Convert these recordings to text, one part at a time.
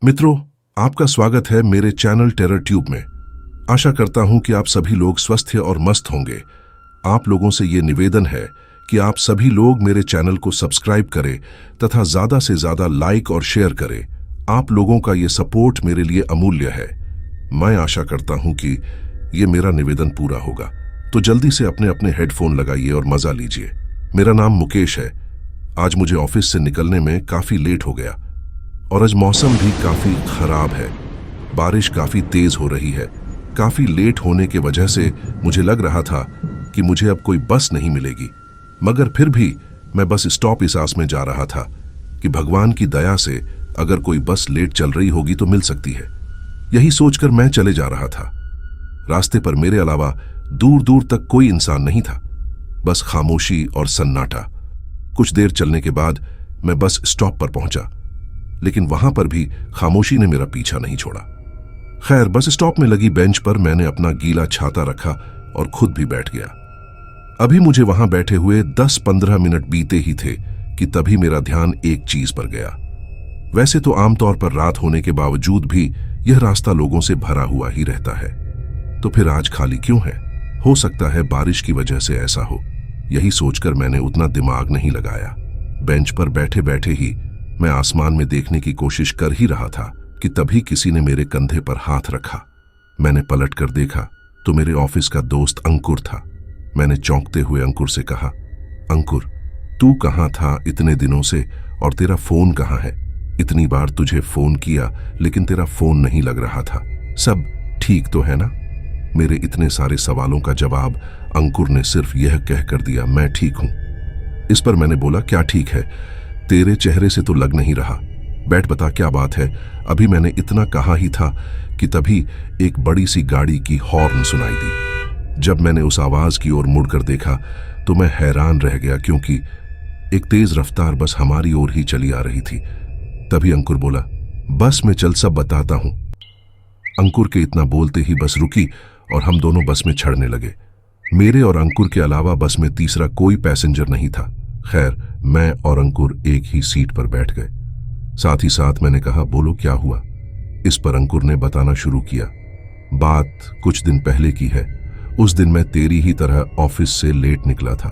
मित्रों, आपका स्वागत है मेरे चैनल टेरर ट्यूब में। आशा करता हूं कि आप सभी लोग स्वस्थ और मस्त होंगे। आप लोगों से ये निवेदन है कि आप सभी लोग मेरे चैनल को सब्सक्राइब करें तथा ज्यादा से ज्यादा लाइक और शेयर करें। आप लोगों का ये सपोर्ट मेरे लिए अमूल्य है। मैं आशा करता हूं कि ये मेरा निवेदन पूरा होगा। तो जल्दी से अपने अपने हेडफोन लगाइए और मजा लीजिए। मेरा नाम मुकेश है। आज मुझे ऑफिस से निकलने में काफी लेट हो गया और आज मौसम भी काफी खराब है। बारिश काफी तेज हो रही है। काफी लेट होने के वजह से मुझे लग रहा था कि मुझे अब कोई बस नहीं मिलेगी, मगर फिर भी मैं बस स्टॉप इस आस में जा रहा था कि भगवान की दया से अगर कोई बस लेट चल रही होगी तो मिल सकती है। यही सोचकर मैं चले जा रहा था। रास्ते पर मेरे अलावा दूर दूर तक कोई इंसान नहीं था, बस खामोशी और सन्नाटा। कुछ देर चलने के बाद मैं बस स्टॉप पर पहुंचा, लेकिन वहां पर भी खामोशी ने मेरा पीछा नहीं छोड़ा। खैर, बस स्टॉप में लगी बेंच पर मैंने अपना गीला छाता रखा और खुद भी बैठ गया। अभी मुझे वहां बैठे हुए 10-15 मिनट बीते ही थे कि तभी मेरा ध्यान एक चीज पर गया। वैसे तो आमतौर पर रात होने के बावजूद भी यह रास्ता लोगों से भरा हुआ ही रहता है, तो फिर आज खाली क्यों है? हो सकता है बारिश की वजह से ऐसा हो। यही सोचकर मैंने उतना दिमाग नहीं लगाया। बेंच पर बैठे बैठे ही मैं आसमान में देखने की कोशिश कर ही रहा था कि तभी किसी ने मेरे कंधे पर हाथ रखा। मैंने पलट कर देखा तो मेरे ऑफिस का दोस्त अंकुर था। मैंने चौंकते हुए अंकुर से कहा, अंकुर, तू कहाँ था इतने दिनों से और तेरा फोन कहाँ है? इतनी बार तुझे फोन किया लेकिन तेरा फोन नहीं लग रहा था। सब ठीक तो है ना? मेरे इतने सारे सवालों का जवाब अंकुर ने सिर्फ यह कहकर दिया, मैं ठीक हूं। इस पर मैंने बोला, क्या ठीक है? तेरे चेहरे से तो लग नहीं रहा। बैठ, बता क्या बात है। अभी मैंने इतना कहा ही था कि तभी एक बड़ी सी गाड़ी की हॉर्न सुनाई दी। जब मैंने उस आवाज की ओर मुड़कर देखा तो मैं हैरान रह गया, क्योंकि एक तेज रफ्तार बस हमारी ओर ही चली आ रही थी। तभी अंकुर बोला, बस में चल, सब बताता हूं। अंकुर के इतना बोलते ही बस रुकी और हम दोनों बस में चढ़ने लगे। मेरे और अंकुर के अलावा बस में तीसरा कोई पैसेंजर नहीं था। खैर, मैं और अंकुर एक ही सीट पर बैठ गए। साथ ही साथ मैंने कहा, बोलो क्या हुआ? इस पर अंकुर ने बताना शुरू किया। बात कुछ दिन पहले की है। उस दिन मैं तेरी ही तरह ऑफिस से लेट निकला था।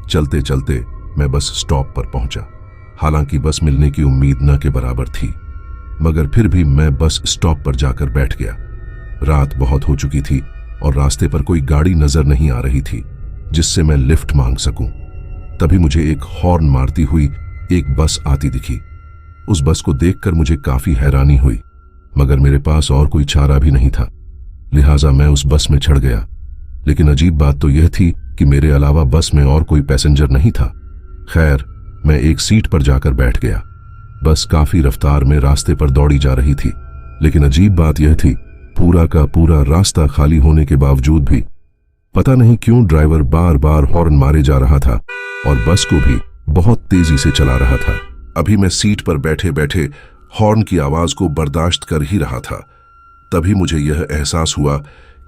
चलते चलते मैं बस स्टॉप पर पहुंचा। हालांकि बस मिलने की उम्मीद न के बराबर थी, मगर फिर भी मैं बस स्टॉप पर जाकर बैठ गया। रात बहुत हो चुकी थी और रास्ते पर कोई गाड़ी नजर नहीं आ रही थी जिससे मैं लिफ्ट मांग सकूं। तभी मुझे एक हॉर्न मारती हुई एक बस आती दिखी। उस बस को देखकर मुझे काफी हैरानी हुई, मगर मेरे पास और कोई चारा भी नहीं था, लिहाजा मैं उस बस में चढ़ गया। लेकिन अजीब बात तो यह थी कि मेरे अलावा बस में और कोई पैसेंजर नहीं था। खैर, मैं एक सीट पर जाकर बैठ गया। बस काफी रफ्तार में रास्ते पर दौड़ी जा रही थी, लेकिन अजीब बात यह थी, पूरा का पूरा रास्ता खाली होने के बावजूद भी पता नहीं क्यों ड्राइवर बार बार हॉर्न मारे जा रहा था और बस को भी बहुत तेजी से चला रहा था। अभी मैं सीट पर बैठे बैठे हॉर्न की आवाज को बर्दाश्त कर ही रहा था। तभी मुझे यह एहसास हुआ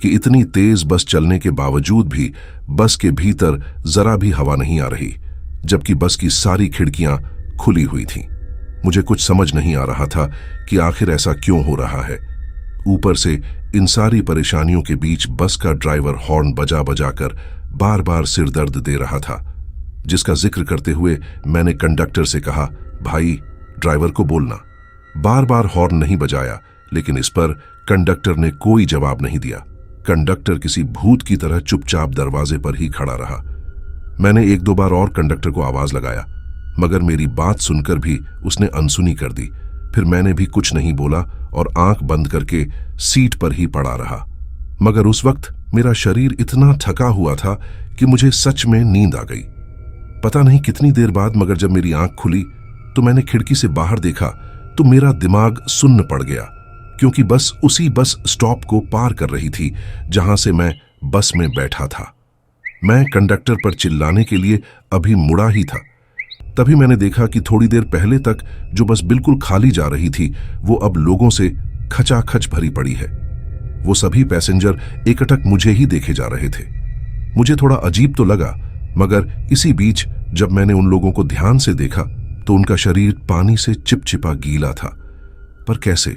कि इतनी तेज बस चलने के बावजूद भी बस के भीतर जरा भी हवा नहीं आ रही, जबकि बस की सारी खिड़कियां खुली हुई थीं। मुझे कुछ समझ नहीं आ रहा था कि आखिर ऐसा क्यों हो रहा है। ऊपर से इन सारी परेशानियों के बीच बस का ड्राइवर हॉर्न बजा बजाकर बार बार सिर दर्द दे रहा था, जिसका जिक्र करते हुए मैंने कंडक्टर से कहा, भाई ड्राइवर को बोलना। बार बार हॉर्न नहीं बजाया, लेकिन इस पर कंडक्टर ने कोई जवाब नहीं दिया। कंडक्टर किसी भूत की तरह चुपचाप दरवाजे पर ही खड़ा रहा। मैंने 1-2 बार और कंडक्टर को आवाज लगाया, मगर मेरी बात सुनकर भी उसने अनसुनी कर दी। फिर मैंने भी कुछ नहीं बोला और आंख बंद करके सीट पर ही पड़ा रहा। मगर उस वक्त मेरा शरीर इतना थका हुआ था कि मुझे सच में नींद आ गई। पता नहीं कितनी देर बाद, मगर जब मेरी आंख खुली तो मैंने खिड़की से बाहर देखा तो मेरा दिमाग सुन्न पड़ गया, क्योंकि बस उसी बस स्टॉप को पार कर रही थी जहां से मैं बस में बैठा था। मैं कंडक्टर पर चिल्लाने के लिए अभी मुड़ा ही था, तभी मैंने देखा कि थोड़ी देर पहले तक जो बस बिल्कुल खाली जा रही थी वो अब लोगों से खचाखच भरी पड़ी है। वो सभी पैसेंजर एकटक मुझे ही देखे जा रहे थे। मुझे थोड़ा अजीब तो लगा, मगर इसी बीच जब मैंने उन लोगों को ध्यान से देखा तो उनका शरीर पानी से चिपचिपा गीला था। पर कैसे?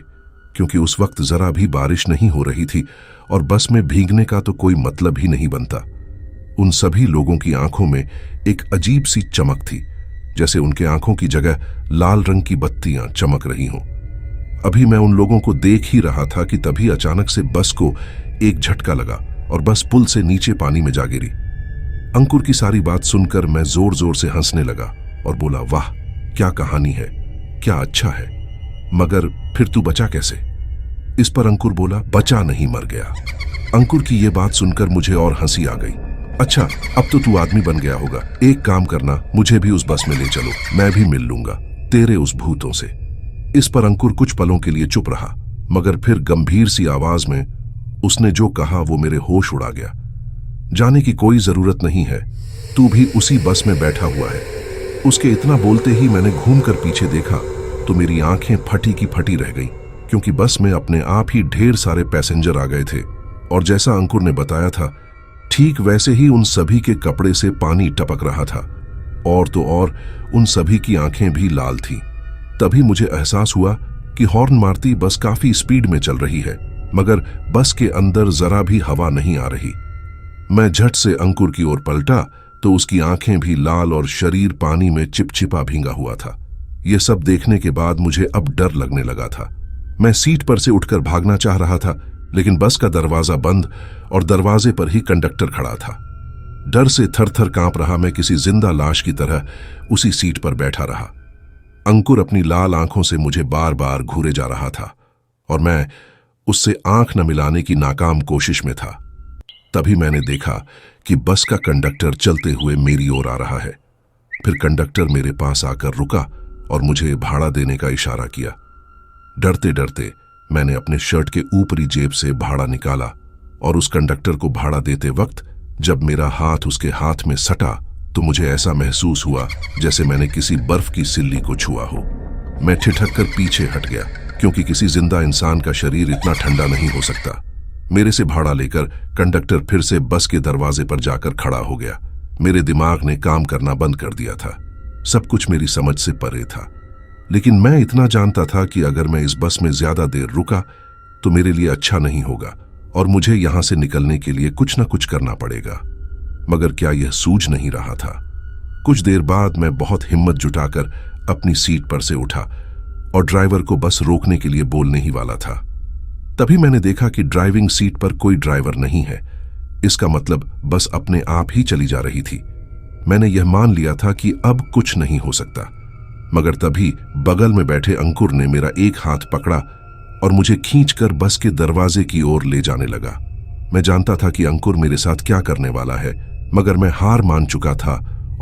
क्योंकि उस वक्त जरा भी बारिश नहीं हो रही थी और बस में भीगने का तो कोई मतलब ही नहीं बनता। उन सभी लोगों की आंखों में एक अजीब सी चमक थी, जैसे उनके आंखों की जगह लाल रंग की बत्तियां चमक रही हों। अभी मैं उन लोगों को देख ही रहा था कि तभी अचानक से बस को एक झटका लगा और बस पुल से नीचे पानी में जा गिरी। अंकुर की सारी बात सुनकर मैं जोर जोर से हंसने लगा और बोला, वाह क्या कहानी है, क्या अच्छा है, मगर फिर तू बचा कैसे? इस पर अंकुर बोला, बचा नहीं मर गया। अंकुर की यह बात सुनकर मुझे और हंसी आ गई। अच्छा, अब तो तू आदमी बन गया होगा, एक काम करना, मुझे भी उस बस में ले चलो, मैं भी मिल लूंगा तेरे उस भूतों से। इस पर अंकुर कुछ पलों के लिए चुप रहा, मगर फिर गंभीर सी आवाज में उसने जो कहा वो मेरे होश उड़ा गया। जाने की कोई जरूरत नहीं है, तू भी उसी बस में बैठा हुआ है। उसके इतना बोलते ही मैंने घूमकर पीछे देखा तो मेरी आंखें फटी की फटी रह गईं, क्योंकि बस में अपने आप ही ढेर सारे पैसेंजर आ गए थे और जैसा अंकुर ने बताया था ठीक वैसे ही उन सभी के कपड़े से पानी टपक रहा था, और तो और उन सभी की आंखें भी लाल थीं। तभी मुझे एहसास हुआ कि हॉर्न मारती बस काफी स्पीड में चल रही है, मगर बस के अंदर जरा भी हवा नहीं आ रही। मैं झट से अंकुर की ओर पलटा तो उसकी आंखें भी लाल और शरीर पानी में चिपचिपा भींगा हुआ था। यह सब देखने के बाद मुझे अब डर लगने लगा था। मैं सीट पर से उठकर भागना चाह रहा था, लेकिन बस का दरवाजा बंद और दरवाजे पर ही कंडक्टर खड़ा था। डर से थर-थर कांप रहा मैं किसी जिंदा लाश की तरह उसी सीट पर बैठा रहा। अंकुर अपनी लाल आंखों से मुझे बार बार घूरे जा रहा था और मैं उससे आंख न मिलाने की नाकाम कोशिश में था। तभी मैंने देखा कि बस का कंडक्टर चलते हुए मेरी ओर आ रहा है। फिर कंडक्टर मेरे पास आकर रुका और मुझे भाड़ा देने का इशारा किया। डरते डरते मैंने अपने शर्ट के ऊपरी जेब से भाड़ा निकाला और उस कंडक्टर को भाड़ा देते वक्त जब मेरा हाथ उसके हाथ में सटा तो मुझे ऐसा महसूस हुआ जैसे मैंने किसी बर्फ की सिल्ली को छुआ हो। मैं ठिठक कर पीछे हट गया, क्योंकि किसी जिंदा इंसान का शरीर इतना ठंडा नहीं हो सकता। मेरे से भाड़ा लेकर कंडक्टर फिर से बस के दरवाजे पर जाकर खड़ा हो गया। मेरे दिमाग ने काम करना बंद कर दिया था। सब कुछ मेरी समझ से परे था, लेकिन मैं इतना जानता था कि अगर मैं इस बस में ज्यादा देर रुका तो मेरे लिए अच्छा नहीं होगा और मुझे यहां से निकलने के लिए कुछ ना कुछ करना पड़ेगा। मगर क्या यह सूझ नहीं रहा था। कुछ देर बाद मैं बहुत हिम्मत जुटाकर अपनी सीट पर से उठा और ड्राइवर को बस रोकने के लिए बोलने ही वाला था। तभी मैंने देखा कि ड्राइविंग सीट पर कोई ड्राइवर नहीं है। इसका मतलब बस अपने आप ही चली जा रही थी। मैंने यह मान लिया था कि अब कुछ नहीं हो सकता, मगर तभी बगल में बैठे अंकुर ने मेरा एक हाथ पकड़ा और मुझे खींचकर बस के दरवाजे की ओर ले जाने लगा। मैं जानता था कि अंकुर मेरे साथ क्या करने वाला है, मगर मैं हार मान चुका था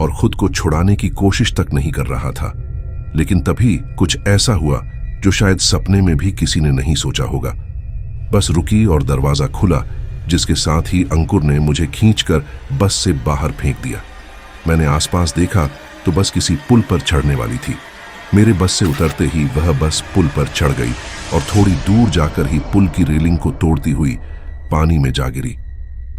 और खुद को छुड़ाने की कोशिश तक नहीं कर रहा था। लेकिन तभी कुछ ऐसा हुआ जो शायद सपने में भी किसी ने नहीं सोचा होगा। बस रुकी और दरवाजा खुला, जिसके साथ ही अंकुर ने मुझे खींचकर बस से बाहर फेंक दिया। मैंने आसपास देखा तो बस किसी पुल पर चढ़ने वाली थी। मेरे बस से उतरते ही वह बस पुल पर चढ़ गई और थोड़ी दूर जाकर ही पुल की रेलिंग को तोड़ती हुई पानी में जा गिरी।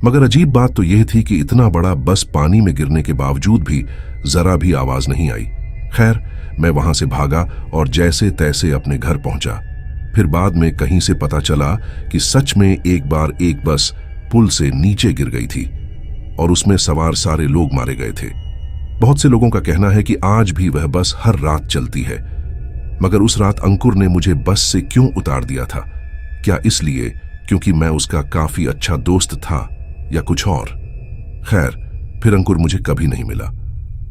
मगर अजीब बात तो यह थी कि इतना बड़ा बस पानी में गिरने के बावजूद भी जरा भी आवाज नहीं आई। खैर, मैं वहां से भागा और जैसे तैसे अपने घर पहुंचा। फिर बाद में कहीं से पता चला कि सच में एक बार एक बस पुल से नीचे गिर गई थी और उसमें सवार सारे लोग मारे गए थे। बहुत से लोगों का कहना है कि आज भी वह बस हर रात चलती है। मगर उस रात अंकुर ने मुझे बस से क्यों उतार दिया था? क्या इसलिए क्योंकि मैं उसका काफी अच्छा दोस्त था या कुछ और? खैर, फिर अंकुर मुझे कभी नहीं मिला।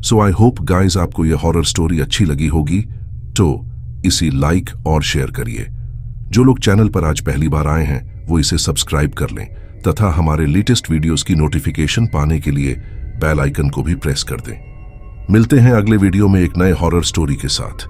सो आई होप गाइज आपको यह हॉरर स्टोरी अच्छी लगी होगी, तो इसे लाइक और शेयर करिए। जो लोग चैनल पर आज पहली बार आए हैं वो इसे सब्सक्राइब कर लें तथा हमारे लेटेस्ट वीडियोस की नोटिफिकेशन पाने के लिए बेल आइकन को भी प्रेस कर दें। मिलते हैं अगले वीडियो में एक नए हॉरर स्टोरी के साथ।